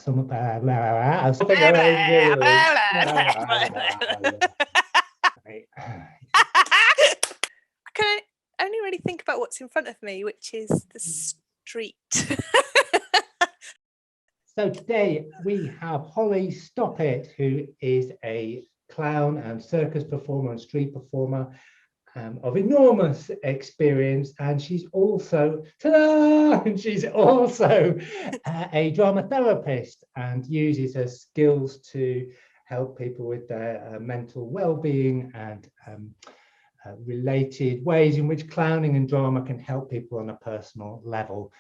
some something I was doing. I can only really think about what's in front of me, which is the street. So today we have Holly Stoppit, who is a clown and circus performer and street performer of enormous experience, and she's also she's also a drama therapist and uses her skills to help people with their mental well-being and related ways in which clowning and drama can help people on a personal level.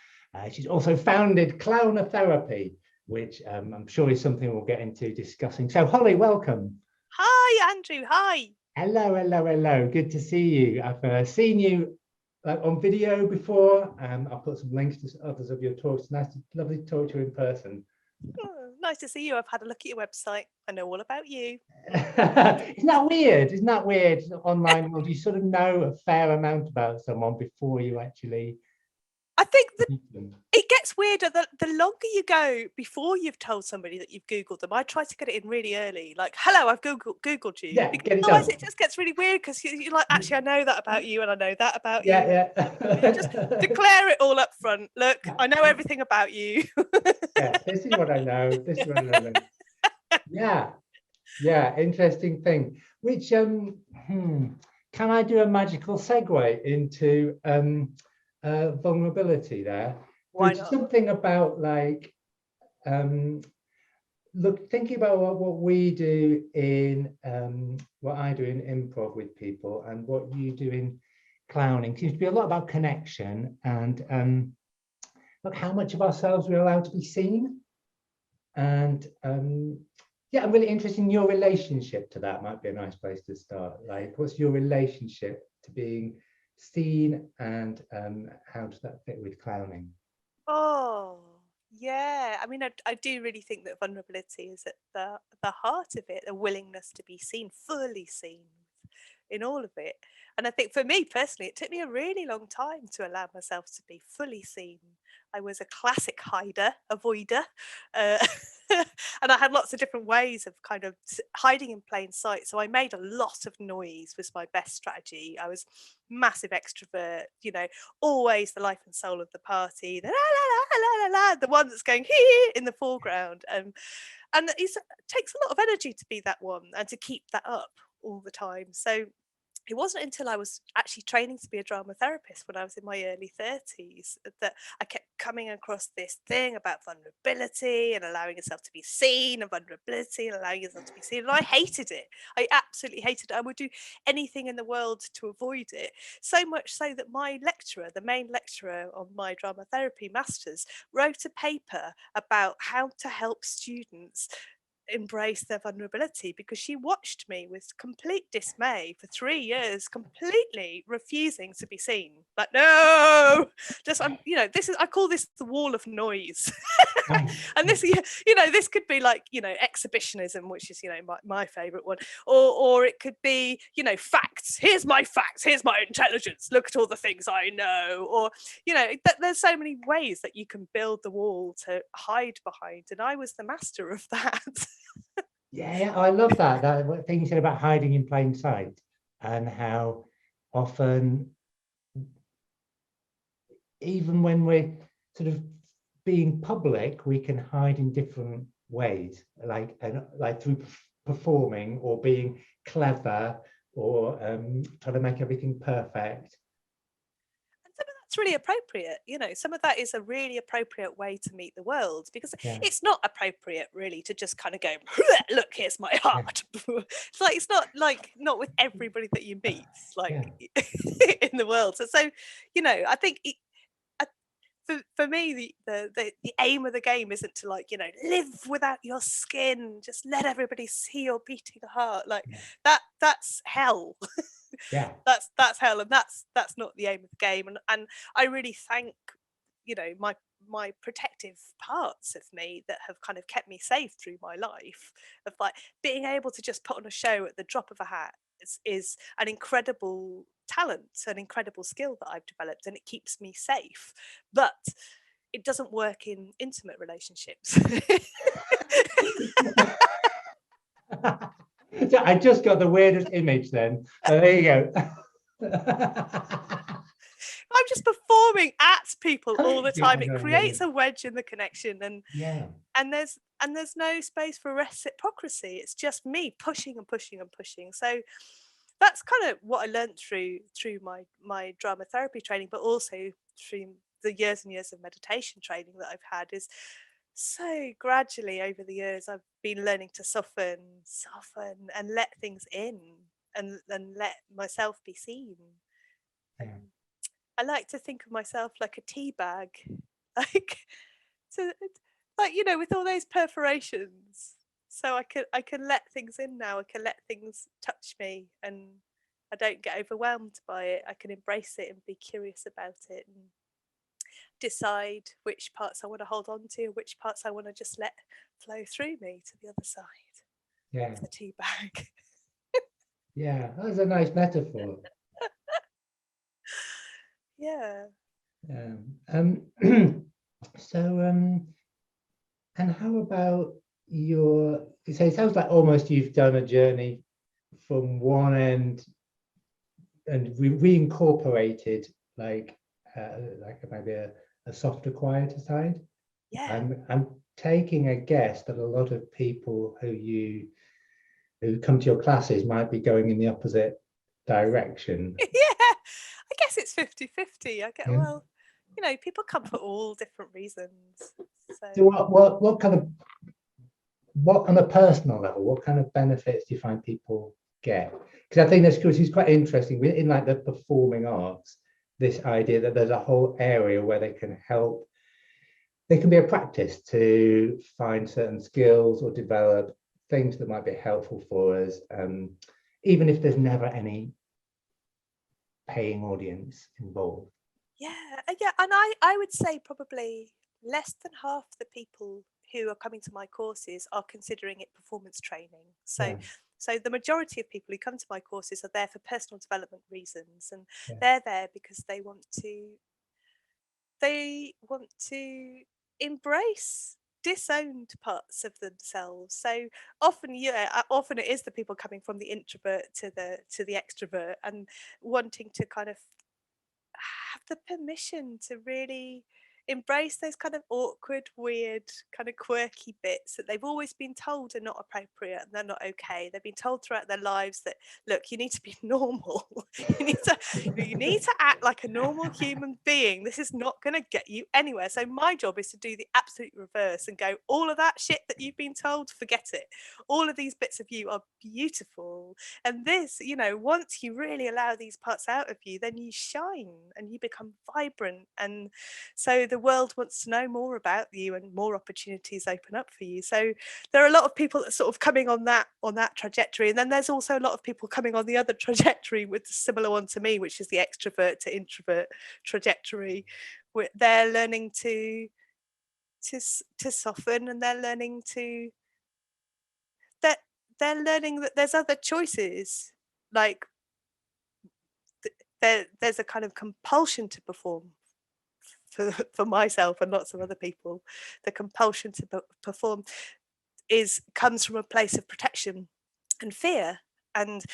She's also founded Clownotherapy, which I'm sure is something we'll get into discussing. So Holly, welcome. Hi, Andrew. Hi. Hello, hello, hello. Good to see you. I've seen you on video before. I'll put some links to others of your talks. Lovely to talk to you in person. Oh, nice to see you. I've had a look at your website. I know all about you. Isn't that weird? Isn't that weird? Online world, you sort of know a fair amount about someone before you actually. I think that it gets weirder the longer you go before you've told somebody that you've Googled them. I try to get it in really early, like, hello, I've Googled you. Yeah, because get it otherwise done. it just gets really weird because you're like, actually, I know that about you and I know that about Yeah, you. yeah. Just declare it all up front. Look, I know everything about you. Yeah, this is what I know. This is what I know. Yeah, interesting thing. Which can I do a magical segue into vulnerability there? Why There's not? something about like look, thinking about what we do in what I do in improv with people and what you do in clowning seems to be a lot about connection and look how much of ourselves we're allowed to be seen. And yeah, I'm really interested in your relationship to that. Might be a nice place to start. Like, what's your relationship to being seen, and how does that fit with clowning? Oh, yeah. I mean, I do really think that vulnerability is at the heart of it, a willingness to be seen, fully seen in all of it. And I think for me personally, it took me a really long time to allow myself to be fully seen. I was a classic hider, avoider, uh, and I had lots of different ways of kind of hiding in plain sight. So I made a lot of noise was my best strategy. I was massive extrovert, always the life and soul of the party, the la la la la la la, the one that's going here in the foreground. And it takes a lot of energy to be that one and to keep that up all the time. So it wasn't until I was actually training to be a drama therapist when I was in my early 30s that I kept coming across this thing about vulnerability and allowing yourself to be seen, and vulnerability and allowing yourself to be seen. And I hated it. I absolutely hated it. I would do anything in the world to avoid it. So much so that my lecturer, the main lecturer on my drama therapy masters, wrote a paper about how to help students embrace their vulnerability, because she watched me with complete dismay for 3 years, completely refusing to be seen. Like, no, just this is, I call this the wall of noise. And this, this could be like, exhibitionism, which is, my favorite one, or it could be, facts. Here's my facts. Here's my intelligence. Look at all the things I know. Or, there's so many ways that you can build the wall to hide behind. And I was the master of that. Yeah, I love that thing you said about hiding in plain sight, and how often, even when we're sort of being public, we can hide in different ways, like through performing or being clever or trying to make everything perfect. Some of that's really appropriate. Some of that is a really appropriate way to meet the world, because it's not appropriate really to just kind of go, look, here's my heart. It's not with everybody that you meet, in the world. So I think for me, the aim of the game isn't to live without your skin, just let everybody see your beating heart. That's hell. Yeah. That's hell, and that's not the aim of the game. And I really thank my protective parts of me that have kind of kept me safe through my life, of being able to just put on a show at the drop of a hat is an incredible talent, an incredible skill that I've developed, and it keeps me safe. But it doesn't work in intimate relationships. I just got the weirdest image then. So there you go. I'm just performing at people all the Yeah, I time. It know, creates a wedge in the connection, yeah, and there's no space for reciprocity. It's just me pushing and pushing and pushing. So that's kind of what I learned through my drama therapy training, but also through the years and years of meditation training that I've had. Is so gradually over the years I've been learning to soften and let things in, and let myself be seen. And yeah, I like to think of myself like a tea bag, like, so like, you know, with all those perforations, so I can let things in now. I can let things touch me, and I don't get overwhelmed by it. I can embrace it and be curious about it, and decide which parts I want to hold on to, which parts I want to just let flow through me to the other side yeah, of the tea bag. yeah. That was a nice metaphor. Yeah. So, and how about your? So it sounds like almost you've done a journey from one end and reincorporated like maybe a softer, quieter side. Yeah. I'm taking a guess that a lot of people who come to your classes might be going in the opposite direction. Yeah, I guess it's 50-50. I get, Yeah. well, you know, people come for all different reasons. So So what kind of what on a personal level, what kind of benefits do you find people get? Because I think that's because it's quite interesting in like the performing arts, this idea that there's a whole area where they can help. They can be a practice to find certain skills or develop things that might be helpful for us, even if there's never any paying audience involved. yeah, yeah, and I would say probably less than half the people who are coming to my courses are considering it performance training. So Yeah, so the majority of people who come to my courses are there for personal development reasons, and yeah, they're there because they want to embrace disowned parts of themselves. So often, yeah, often it is the people coming from the introvert to the extrovert, and wanting to kind of have the permission to really embrace those kind of awkward, weird, kind of quirky bits that they've always been told are not appropriate and they're not okay. They've been told throughout their lives that, look, you need to be normal. you need to act like a normal human being. This is not going to get you anywhere. So my job is to do the absolute reverse and go, all of that shit that you've been told, forget it. All of these bits of you are beautiful. And this, you know, once you really allow these parts out of you, then you shine and you become vibrant. And so the world wants to know more about you, and more opportunities open up for you. So there are a lot of people that sort of coming on that trajectory. And then there's also a lot of people coming on the other trajectory, with a similar one to me, which is the extrovert to introvert trajectory, where they're learning to soften, and they're learning that they're learning that there's other choices. Like there's a kind of compulsion to perform for myself and lots of other people. The compulsion to perform comes from a place of protection and fear, and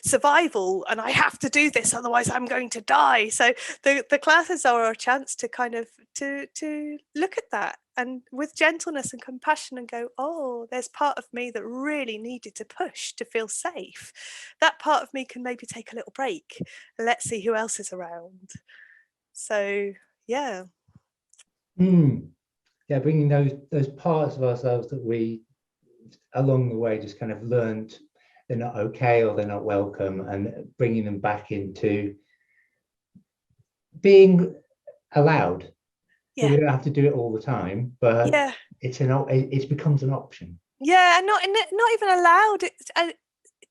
survival, and I have to do this, otherwise I'm going to die. So the classes are a chance to kind of to look at that, and with gentleness and compassion, and go, oh, there's part of me that really needed to push to feel safe. That part of me can maybe take a little break, and let's see who else is around. So yeah. Mm. Yeah, bringing those parts of ourselves that we along the way just kind of learned they're not okay or they're not welcome, and bringing them back into being allowed. So Yeah. we don't have to do it all the time, but Yeah. it becomes an option. Yeah, and not even allowed. It's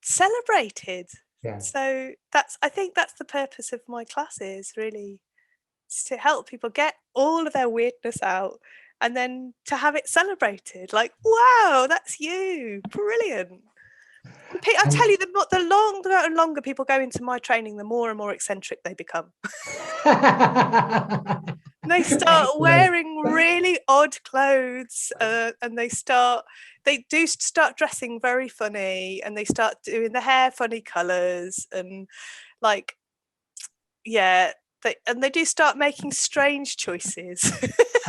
celebrated. Yeah. So I think that's the purpose of my classes, really, is to help people get all of their weirdness out, and then to have it celebrated. Like, wow, that's you, brilliant. I tell you, the longer and longer people go into my training, the more and more eccentric they become. They start wearing really odd clothes, and they do start dressing very funny, and they start doing the hair funny colours, and like, yeah, they do start making strange choices.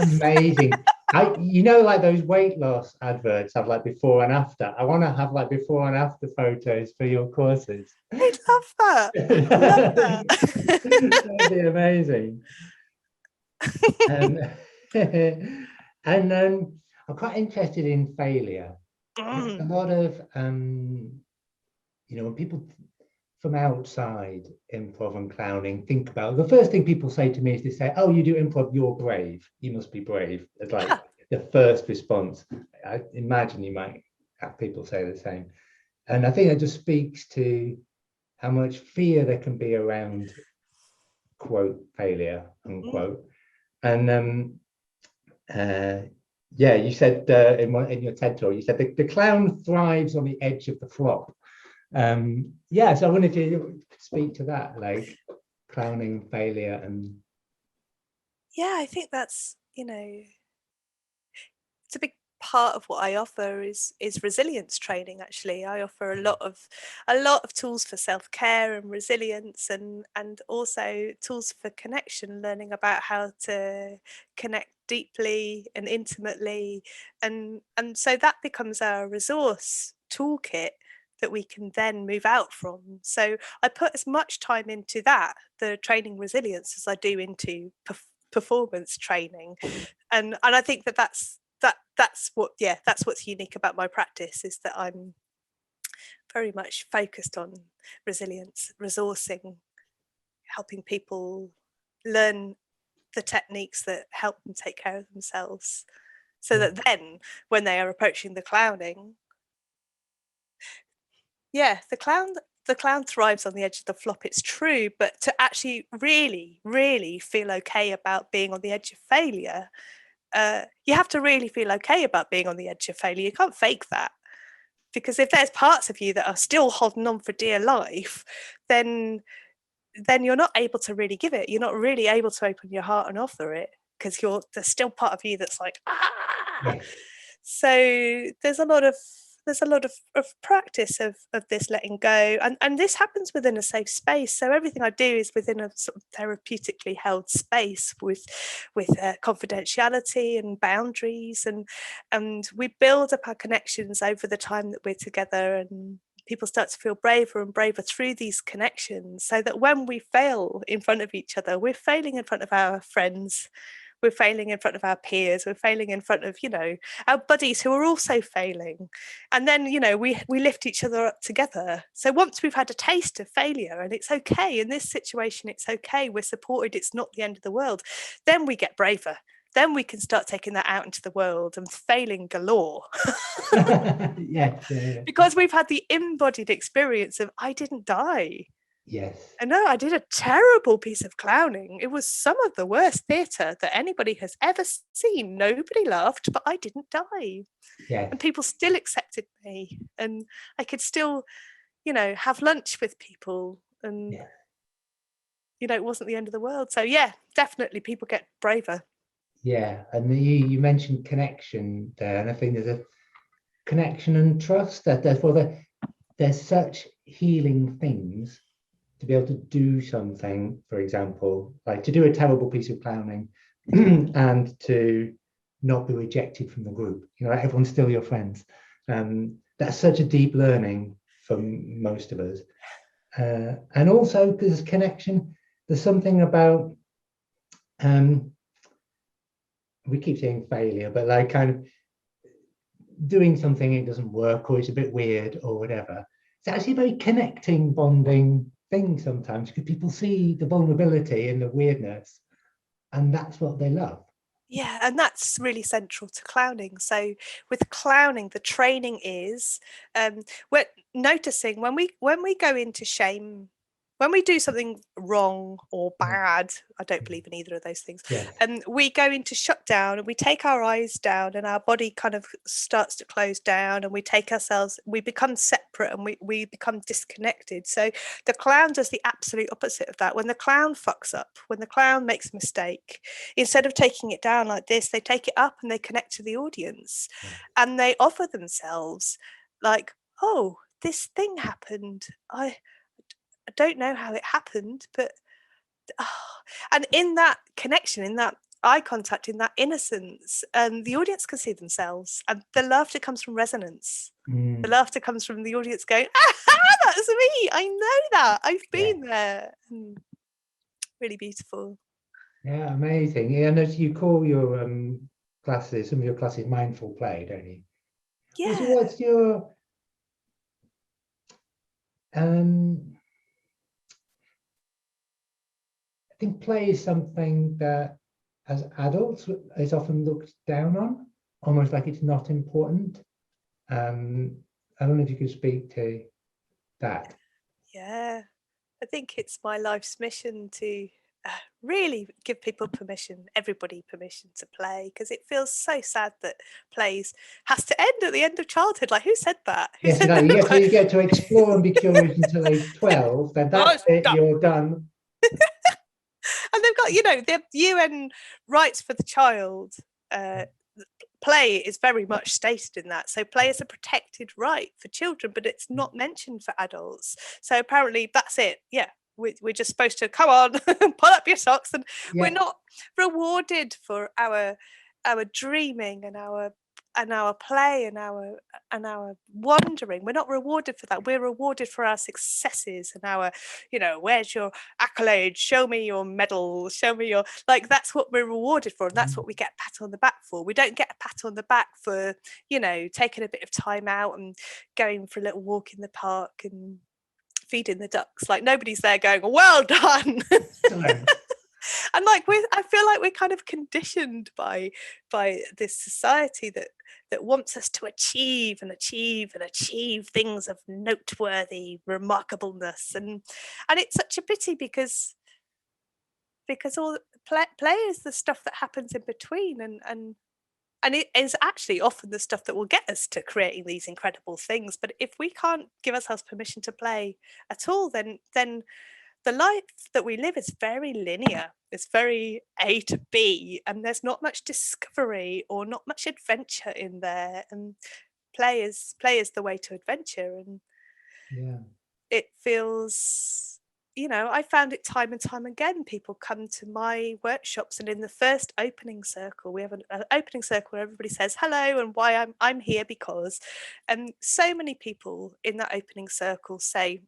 Amazing. Like those weight loss adverts have like before and after. I want to have like before and after photos for your courses. I love that. I love that. That'd be amazing. Um, and I'm quite interested in failure. A lot of when people from outside improv and clowning think about, the first thing people say to me is they say, "Oh, you do improv, you're brave. You must be brave." It's like the first response. I imagine you might have people say the same. And I think that just speaks to how much fear there can be around, quote, failure, unquote. And yeah, you said in your TED talk, you said the clown thrives on the edge of the flop. Yeah, so I wanted to speak to that, like clowning, failure, and yeah, I think that's, it's a big part of what I offer is resilience training. Actually, I offer a lot of tools for self-care and resilience, and also tools for connection, learning about how to connect deeply and intimately, and so that becomes our resource toolkit that we can then move out from. So I put as much time into that, the training resilience, as I do into performance training, and I think that's what's unique about my practice, is that I'm very much focused on resilience, resourcing, helping people learn the techniques that help them take care of themselves, so that then when they are approaching the clowning, the clown thrives on the edge of the flop, it's true, but to actually really, really feel okay about being on the edge of failure, you have to really feel okay about being on the edge of failure. You can't fake that, because if there's parts of you that are still holding on for dear life, then you're not able to really give it. You're not really able to open your heart and offer it, because there's still part of you that's like, ah. So there's a lot of practice of this letting go, and this happens within a safe space. So everything I do is within a sort of therapeutically held space with confidentiality and boundaries, and we build up our connections over the time that we're together, and people start to feel braver and braver through these connections, so that when we fail in front of each other, we're failing in front of our friends, we're failing in front of our peers, we're failing in front of, our buddies who are also failing. And then, we lift each other up together. So once we've had a taste of failure, and it's okay, in this situation, it's okay, we're supported, it's not the end of the world, then we get braver. Then we can start taking that out into the world and failing galore. Yes. Because we've had the embodied experience of, I didn't die. Yes. And no, I did a terrible piece of clowning. It was some of the worst theatre that anybody has ever seen. Nobody laughed, but I didn't die. Yes. And people still accepted me. And I could still, have lunch with people. And, it wasn't the end of the world. So, yeah, definitely people get braver. Yeah. And you mentioned connection there. And I think there's a connection and trust that there's such healing things to be able to do something, for example, like to do a terrible piece of clowning and to not be rejected from the group. Everyone's still your friends. That's such a deep learning for most of us. And also, because there's connection, there's something about, we keep saying failure, but like kind of doing something, it doesn't work, or it's a bit weird or whatever. It's actually a very connecting, bonding thing sometimes, because people see the vulnerability and the weirdness, and that's what they love. Yeah, and that's really central to clowning. So with clowning, the training is we're noticing when we go into shame, when we do something wrong or bad, I don't believe in either of those things, Yes. and we go into shutdown and we take our eyes down and our body kind of starts to close down, and we become separate and we become disconnected. So the clown does the absolute opposite of that. When the clown fucks up, when the clown makes a mistake, instead of taking it down like this, they take it up and they connect to the audience, and they offer themselves like, oh, this thing happened. I don't know how it happened, but and in that connection, in that eye contact, in that innocence, the audience can see themselves, and the laughter comes from resonance. The laughter comes from the audience going, "Ah, that's me! I know that. I've been there." Really beautiful. Yeah, amazing. Yeah, and as you call your classes, some of your classes, mindful play, don't you? Yeah. What's your I think play is something that as adults is often looked down on, almost like it's not important. I don't know if you could speak to that. Yeah. I think it's my life's mission to really give people permission, everybody permission to play, because it feels so sad that plays has to end at the end of childhood. Like, who said that? Who Yes, said exactly. that? Yes, so you get to explore and be curious until age 12, then Oh, that's it's it, done. you're done. And they've got, the UN rights for the child. Play is very much stated in that. So play is a protected right for children, but it's not mentioned for adults. So apparently that's it. Yeah, we're just supposed to come on, pull up your socks, and we're not rewarded for our dreaming and our play and our wandering. We're not rewarded for that. We're rewarded for our successes and our, where's your accolade? Show me your medal. Show me your, like, that's what we're rewarded for, and that's what we get a pat on the back for. We don't get a pat on the back for, taking a bit of time out and going for a little walk in the park and feeding the ducks. Like, nobody's there going, well done. And like I feel like we're kind of conditioned by this society that wants us to achieve things of noteworthy remarkableness, and it's such a pity because all play is the stuff that happens in between, and it is actually often the stuff that will get us to creating these incredible things. But if we can't give ourselves permission to play at all, then the life that we live is very linear. It's very A to B, and there's not much discovery or not much adventure in there. And play is the way to adventure. And it feels, I found it time and time again. People come to my workshops, and in the first opening circle, we have an opening circle where everybody says hello and why I'm here because, and so many people in that opening circle say,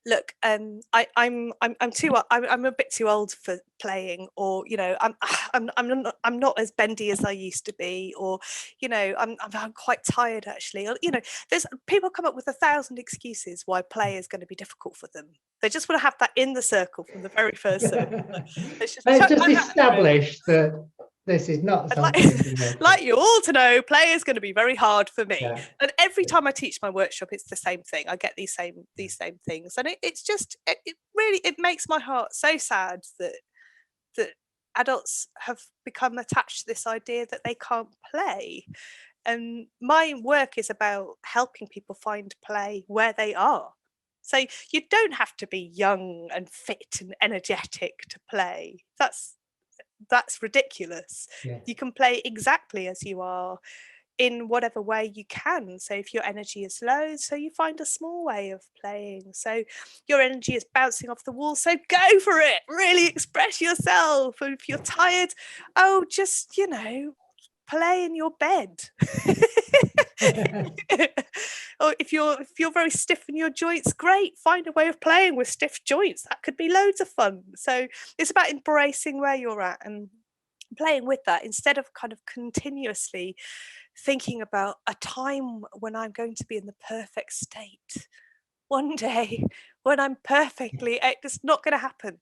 look, I'm a bit too old for playing, or I'm not as bendy as I used to be, or I'm quite tired actually, or there's people come up with 1,000 excuses why play is going to be difficult for them. They just want to have that in the circle from the very first circle. It's just established that this is not something like you all to know, play is going to be very hard for me. Yeah. And every time I teach my workshop, it's the same thing. I get these same things, and it's just it really makes my heart so sad that adults have become attached to this idea that they can't play. And my work is about helping people find play where they are. So you don't have to be young and fit and energetic to play. That's ridiculous. You can play exactly as you are in whatever way you can. So if your energy is low, so you find a small way of playing. So your energy is bouncing off the wall, so go for it. Really express yourself. And if you're tired, just play in your bed. Or if you're very stiff in your joints, great, find a way of playing with stiff joints. That could be loads of fun. So it's about embracing where you're at and playing with that, instead of kind of continuously thinking about a time when I'm going to be in the perfect state one day when I'm perfectly, it's not going to happen.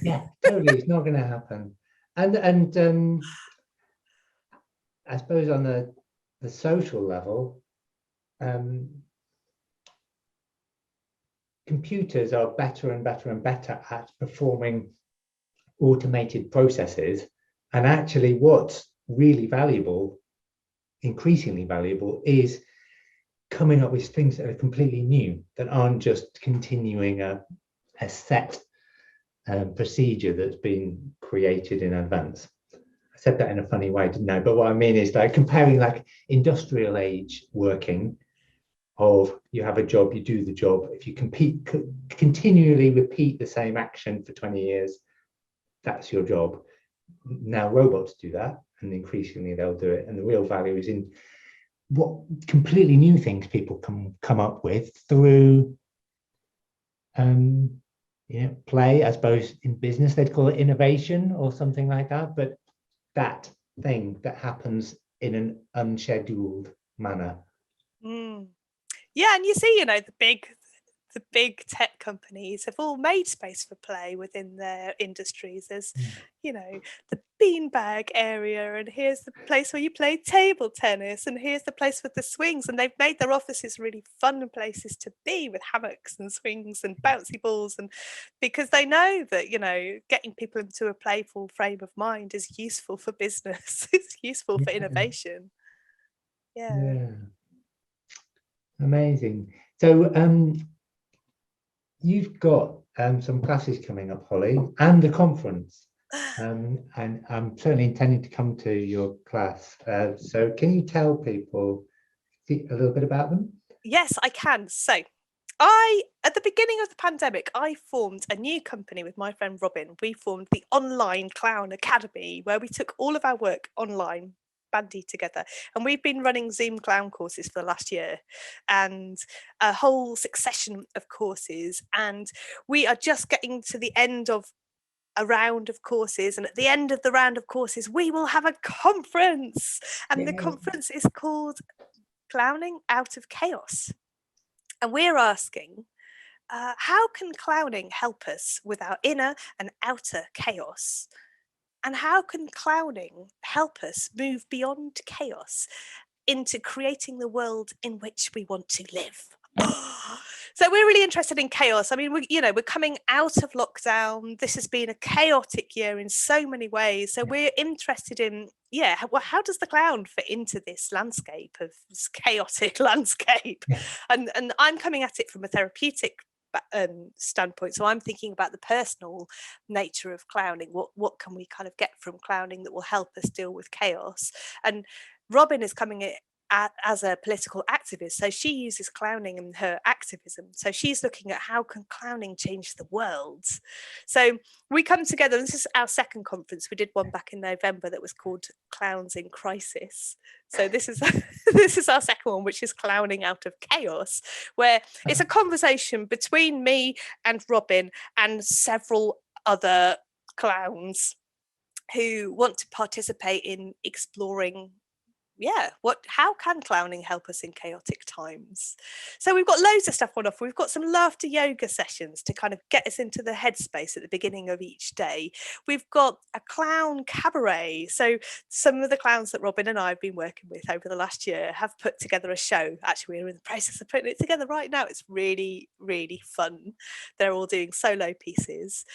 Yeah, totally, it's not going to happen. And I suppose on the social level, computers are better and better and better at performing automated processes. And actually what's really valuable, increasingly valuable, is coming up with things that are completely new, that aren't just continuing a set procedure that's been created in advance. I said that in a funny way, didn't I? But what I mean is like comparing like industrial age working of you have a job, you do the job. If you continually repeat the same action for 20 years, that's your job. Now robots do that, and increasingly they'll do it. And the real value is in what completely new things people can come up with through play. I suppose in business they'd call it innovation or something like that, but that thing that happens in an unscheduled manner. Yeah, and you see, the big tech companies have all made space for play within their industries. There's, the beanbag area, and here's the place where you play table tennis, and here's the place with the swings, and they've made their offices really fun places to be, with hammocks and swings and bouncy balls, and because they know that, getting people into a playful frame of mind is useful for business. It's useful for innovation. Yeah. Amazing. So you've got some classes coming up, Holly, and a conference. And I'm certainly intending to come to your class. So can you tell people a little bit about them? Yes, I can. So at the beginning of the pandemic, I formed a new company with my friend Robin. We formed the Online Clown Academy, where we took all of our work online, bandied together. And we've been running Zoom clown courses for the last year, and a whole succession of courses. And we are just getting to the end of a round of courses. And at the end of the round of courses, we will have a conference. And the conference is called Clowning Out of Chaos. And we're asking, how can clowning help us with our inner and outer chaos? And how can clowning help us move beyond chaos into creating the world in which we want to live? So we're really interested in chaos. I mean, we're coming out of lockdown. This has been a chaotic year in so many ways. So we're interested in, how does the clown fit into this landscape, of this chaotic landscape? And I'm coming at it from a therapeutic standpoint. So I'm thinking about the personal nature of clowning. What can we kind of get from clowning that will help us deal with chaos? And Robin is coming as a political activist, so she uses clowning in her activism. So she's looking at how can clowning change the world. So we come together. This is our second conference. We did one back in November that was called Clowns in Crisis. So this is this is our second one, which is Clowning Out of Chaos, where it's a conversation between me and Robin and several other clowns who want to participate in exploring how can clowning help us in chaotic times? So we've got loads of stuff on offer. We've got some laughter yoga sessions to kind of get us into the headspace at the beginning of each day. We've got a clown cabaret. So some of the clowns that Robin and I have been working with over the last year have put together a show. Actually, we're in the process of putting it together right now. It's really, really fun. They're all doing solo pieces.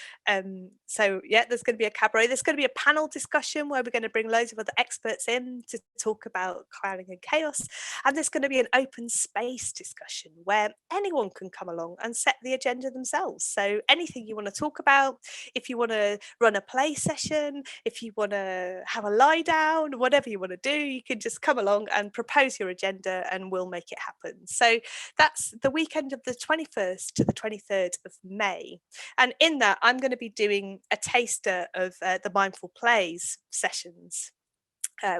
So there's going to be a cabaret. There's going to be a panel discussion where we're going to bring loads of other experts in to talk about clowning and chaos. And there's going to be an open space discussion where anyone can come along and set the agenda themselves. So anything you want to talk about, if you want to run a play session, if you want to have a lie down, whatever you want to do, you can just come along and propose your agenda and we'll make it happen. So that's the weekend of the 21st to the 23rd of May. And in that, I'm going to be doing a taster of the mindful plays sessions.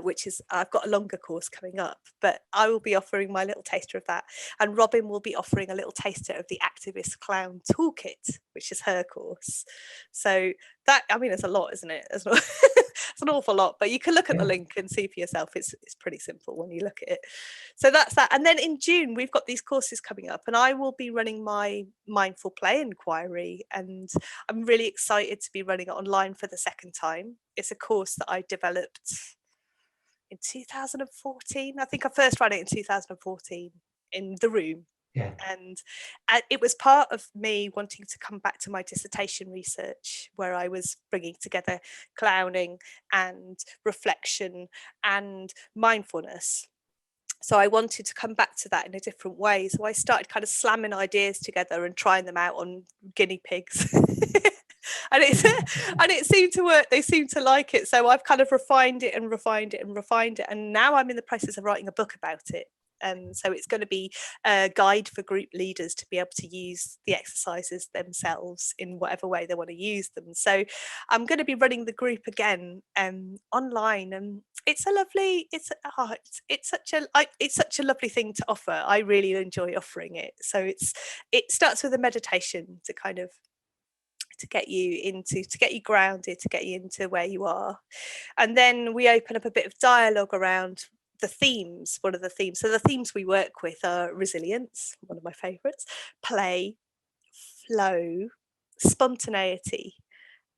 Which is, I've got a longer course coming up, but I will be offering my little taster of that. And Robin will be offering a little taster of the Activist Clown Toolkit, which is her course. So that, I mean, it's a lot, isn't it? It's an awful lot, but you can look at the link and see for yourself. It's pretty simple when you look at it. So that's that. And then in June, we've got these courses coming up and I will be running my mindful play inquiry. And I'm really excited to be running it online for the second time. It's a course that I developed in 2014. I think I first ran it in 2014 in the room. Yeah. And it was part of me wanting to come back to my dissertation research, where I was bringing together clowning and reflection and mindfulness. So I wanted to come back to that in a different way. So I started kind of slamming ideas together and trying them out on guinea pigs. and it seemed to work. They seemed to like it. So I've kind of refined it and refined it and refined it. And now I'm in the process of writing a book about it. So it's going to be a guide for group leaders to be able to use the exercises themselves in whatever way they want to use them. So I'm going to be running the group again online, and it's such a lovely thing to offer. I really enjoy offering it. So it starts with a meditation to kind of to get you grounded, to get you into where you are. And then we open up a bit of dialogue around the themes, one of the themes. So the themes we work with are resilience, one of my favourites, play, flow, spontaneity,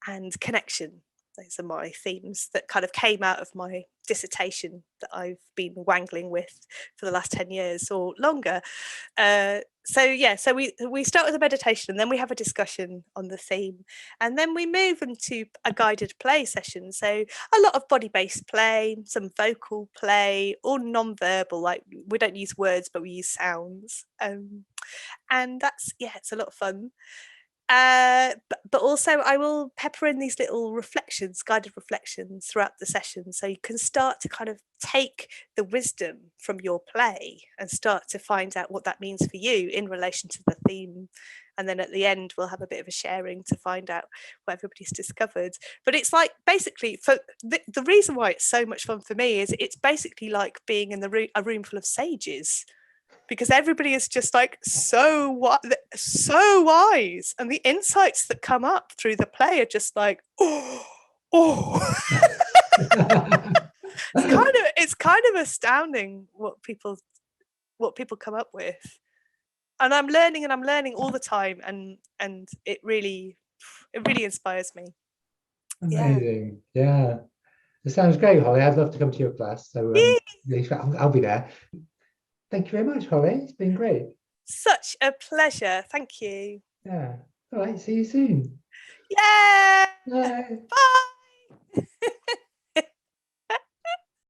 and connection. Those are my themes that kind of came out of my dissertation that I've been wangling with for the last 10 years or longer. So we start with a meditation, and then we have a discussion on the theme, and then we move into a guided play session. So a lot of body-based play, some vocal play, all non-verbal, like we don't use words but we use sounds, and it's a lot of fun. But also I will pepper in these little reflections, guided reflections throughout the session, so you can start to kind of take the wisdom from your play and start to find out what that means for you in relation to the theme. And then at the end we'll have a bit of a sharing to find out what everybody's discovered. But it's like, basically, for the reason why it's so much fun for me is it's basically like being in a room full of sages, because everybody is just like so wise, and the insights that come up through the play are just like, oh. It's kind of astounding what people come up with, and I'm learning all the time, and it really inspires me. Amazing. Yeah. It sounds great, Holly. I'd love to come to your class. So I'll be there. Thank you very much, Holly. It's been great. Such a pleasure. Thank you. Yeah. All right. See you soon. Yeah. Bye. Bye.